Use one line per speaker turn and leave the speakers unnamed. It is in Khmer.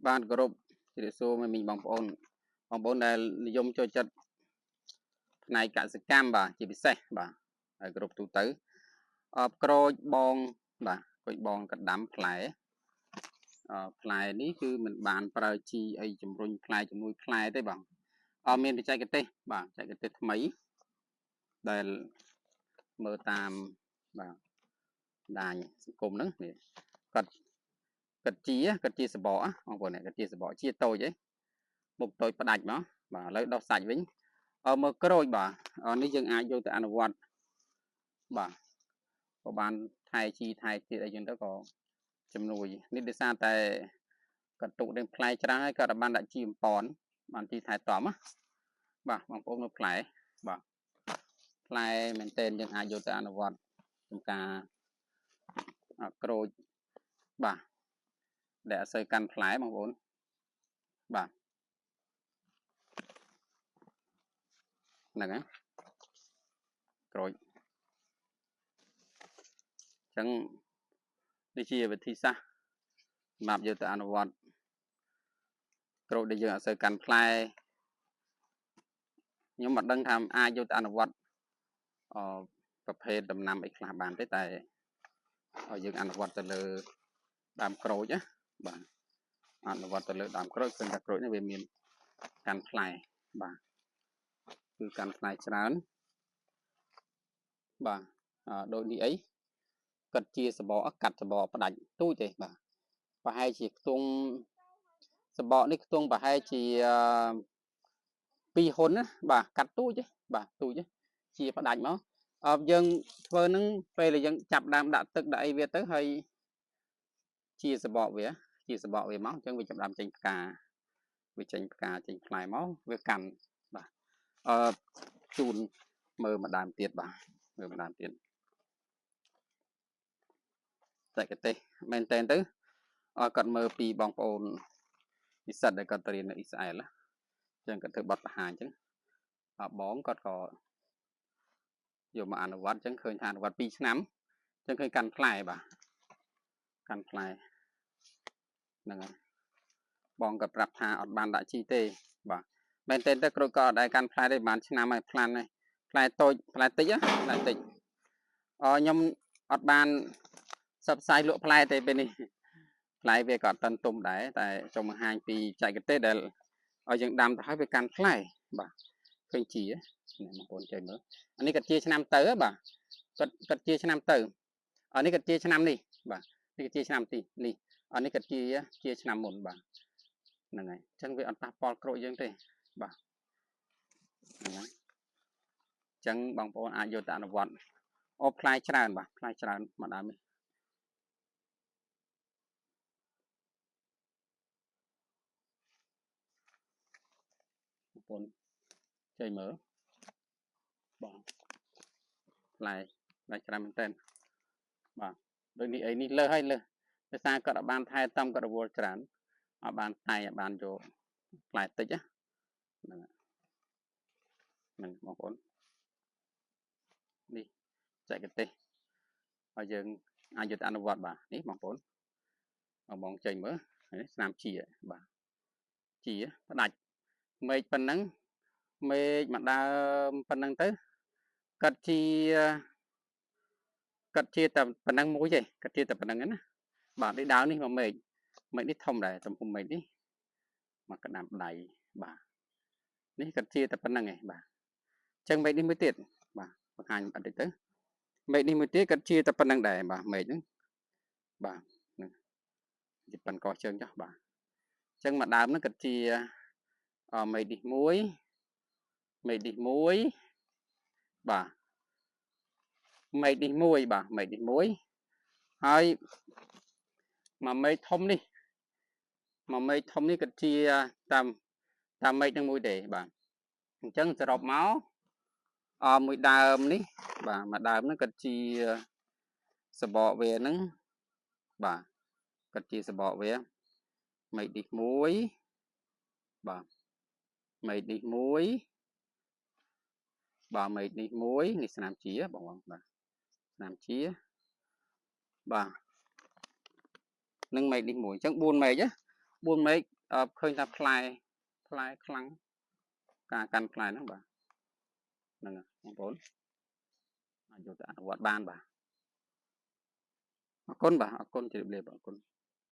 បានគ្រប់ជម្រាបសួរមីងបងប្អូនដែលនិយមចូលចិត្តផ្នែកកសិកម្មបាទជាពិសេសបាទហើយគ្រប់ទូទៅក្រូចបងបាទក្រូចបងកដាំផ្លែផ្លែនេះគឺមិនបានប្រើជីអីជំរុញផ្លែជំនួយផ្លែទេបងមានបច្ចេកទេសបាទបច្ចេកទេសថ្មីដែលមើលតាមបាទដាញសង្គមហ្នឹងគាត់ជាសបកបងប្អូនគាត់ជាសបកជាតូចឯងមុខតូចផ្ដាច់មកបាទឥឡូវដោះសាច់វិញមើលក្រូចបាទនេះយើងអាចយកទៅអនុវត្តបាទក៏បានថែជីថែទៀតអីចឹងទៅក៏ជំនួយនេះដោយសារតែគាត់ទុកនឹងផ្លែច្រើនហើយគាត់បានដាក់ជីអំប៉ុនបានជីថែទាំណាបាទបងប្អូនមើលផ្លែបាទផ្លែមែនតើយើងអាចយកទៅអនុវត្តក្នុងការក្រូចបាទដែលអត់សូវកាន់ផ្លែបងប្អូនបាទហ្នឹងណាក្រូចអញ្ចឹងនេះជាវិធីសាស្ត្រសម្រាប់យកទៅអនុវត្តក្រូចដែលយើងអត់សូវកាន់ផ្លែខ្ញុំមិនដឹងថាអាចយកទៅអនុវត្តប្រភេទដំណាំអីខ្លះបានទេតែយើងអនុវត្តទៅលើដើមក្រូចណាបាទអនុវត្តទៅលើដើមក្រូចឃើញថាក្រូចនេះវាមានកាន់ផ្លែបាទគឺកាន់ផ្លែច្រើនបាទដូចនេះអីគាត់ជាសបកកាត់សបកផ្ដាច់ទូចទេបាទប្រហែលជាខ្ទង់សបកនេះខ្ទង់ប្រហែលជា2ហ៊ុនណាបាទកាត់ទូចទេបាទទូចទេជាផ្ដាច់មកយើងធ្វើនឹងពេលដែលយើងចាប់ដើមដាក់ទឹកដាក់អីវាទៅហើយជាសបកវាមកអញ្ចឹងវាចាប់ដើមចេញផ្កាវាចេញផ្កាចេញផ្លែមកវាកាន់បាទជូនមើលម្ដងទៀតបាទមើលម្ដងទៀតតែកទេសមែនតើទៅគាត់មើលពីបងប្អូននិស្សិតដែលគាត់ទៅរៀននៅអ៊ីស្រាអែលអញ្ចឹងគាត់ធ្វើបទបង្ហាញអញ្ចឹងបងគាត់ក៏យកមកអនុវត្តអញ្ចឹងឃើញថាអនុវត្ត2ឆ្នាំអញ្ចឹងឃើញកាន់ផ្លែបាទកាន់ផ្លែហ្នឹងហើយបងគាត់ប្រាប់ថាអត់បានដាក់ជីទេបាទមែនតើទៅក្រូចក៏អត់ដែរកាន់ផ្លែទេប្រហែលឆ្នាំហើយផ្លាន់ហើយផ្លែតូចផ្លែតិចផ្លែតិចខ្ញុំអត់បានសបផ្សាយលក់ផ្លែទេពេលនេះផ្លែវាក៏អត់តាន់ទុំដែរតែចង់បង្ហាញពីបច្ចេកទេសដែលយើងដាំទៅហើយវាកាន់ផ្លែបាទឃើញជីបងប្អូនជួយមើលអានេះគាត់ជាឆ្នាំទៅបាទគាត់ជាឆ្នាំទៅនេះគាត់ជាឆ្នាំនេះបាទនេះជាឆ្នាំទីនេះនេះគាត់ជាឆ្នាំមុនបាទហ្នឹងហើយអញ្ចឹងវាអត់ប៉ះពាល់ក្រូចយើងទេបាទហ្នឹងហើយអញ្ចឹងបងប្អូនអាចយកទៅអនុវត្តផ្លែច្រើនបាទផ្លែច្រើនមកដើមនេះបងប្អូនជួយមើលបាទផ្លែច្រើនមែនតើបាទដូចនេះអីនេះលើសហើយលើសដោយសារគាត់អត់បានថែទាំគាត់រវល់ច្រើនអត់បានតែអត់បានយកផ្លែតិចហ្នឹងបងប្អូននេះបច្ចេកទេសឲ្យយើងអាចយកទៅអនុវត្តបាទនេះបងប្អូនបងចេញមើលស្នាមជាបាទជាផ្ដាច់មេឃប៉ុណ្ណឹងមេឃមកដើមប៉ុណ្ណឹងទៅគាត់ជាតែប៉ុណ្ណឹងមួយទេគាត់ជាតែប៉ុណ្ណឹងណាបាទនេះដើមនេះមកមេឃនេះធំដែរទំហំមេឃនេះមកកណ្ដាំដៃបាទនេះគាត់ជាតែប៉ុណ្ណឹងឯងបាទអញ្ចឹងមេឃនេះមួយទៀតបាទបង្ហាញអត់តិចទៅមេឃនេះមួយទៀតគាត់ជាតែប៉ុណ្ណឹងដែរបាទមេឃហ្នឹងបាទហ្នឹងជាប៉ិនកោះជើងចុះបាទអញ្ចឹងមកដើមហ្នឹងគាត់ជាមេឃនេះមួយបាទមេឃនេះមួយបាទមេឃនេះមួយហើយមកមេឃធំនេះគាត់ជាតាមមេឃនឹងមួយទេបាទអញ្ចឹងសរុបមកមួយដើមនេះបាទមួយដើមហ្នឹងគាត់ជាសបកវាហ្នឹងបាទគាត់ជាសបកវាមេឃនេះមួយបាទមេឃនេះមួយបាទមេឃនេះមួយនេះស្នាមជាបងបាទស្នាមជាបាទនឹងមេឃនេះមួយអញ្ចឹង4មេឃ 4 មេឃឃើញថាផ្លែខ្លាំងការកាន់ផ្លែហ្នឹងបាទហ្នឹងបងប្អូនអាចយកទៅអនុវត្តបានបាទអរគុណបាទអរគុណជម្រាបលាបងអរគុណ